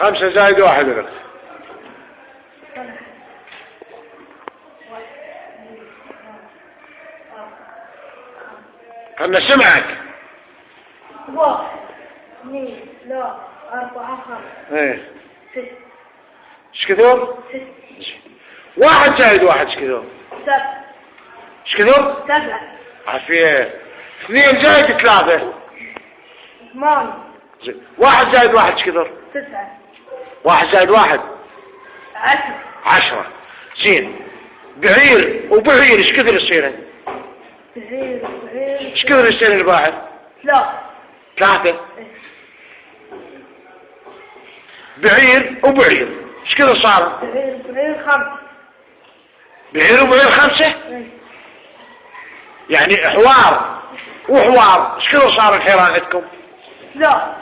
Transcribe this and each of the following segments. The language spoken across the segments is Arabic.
5 زائد 1 لك. أنا سمعك. 1 2 3 4 5 ايه 6. ايش كثر؟ 6. 1 زائد 1 ايش كثر؟ 7. ايش كثر؟ 7. عافية. 2 زائد 3 8. 1 زائد 1 ايش كثر؟ 9. 1 زائد 1 10. 10. زين. بعير وبعير ايش كثر يصير؟ بعير بعير. ايش كثر يصير الباحث؟ 3. 3. بعير وبعير ايش كثر صار؟ بعير بعير 5. بعير وبعير 5. يعني حوار وحوار ايش كثر صار الحيران عندكم؟ لا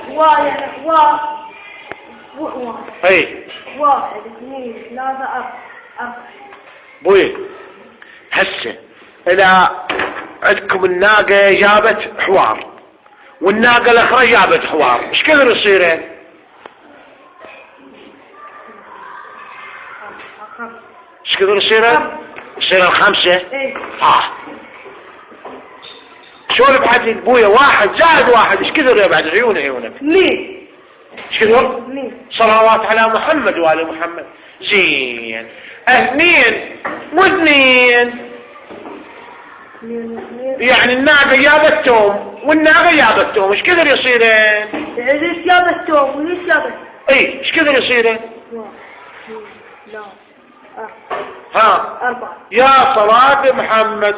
حوار يعني حوار وحوار. اي 1 2 3 4. بوي هسه إذا عندكم الناقة جابت حوار والناقة الأخرى جابت حوار ايش كثر يصيرين؟ ايش كثر يصيرين؟ يصيرين 5. ايه شو بعد بويا 1 زائد 1 ايش كثر يا بعد عيونك؟ 2. ايش كثر؟ 2. صلوات على محمد وآل محمد. زين 2 و2 يعني الناقة جابت توم والناقة جابت توم ايش كثر يصيرين؟ ليش جابت توم وليش جابت؟ اي ايش كثر يصيرين؟ 1 2 3 ها 4. يا صلاة محمد.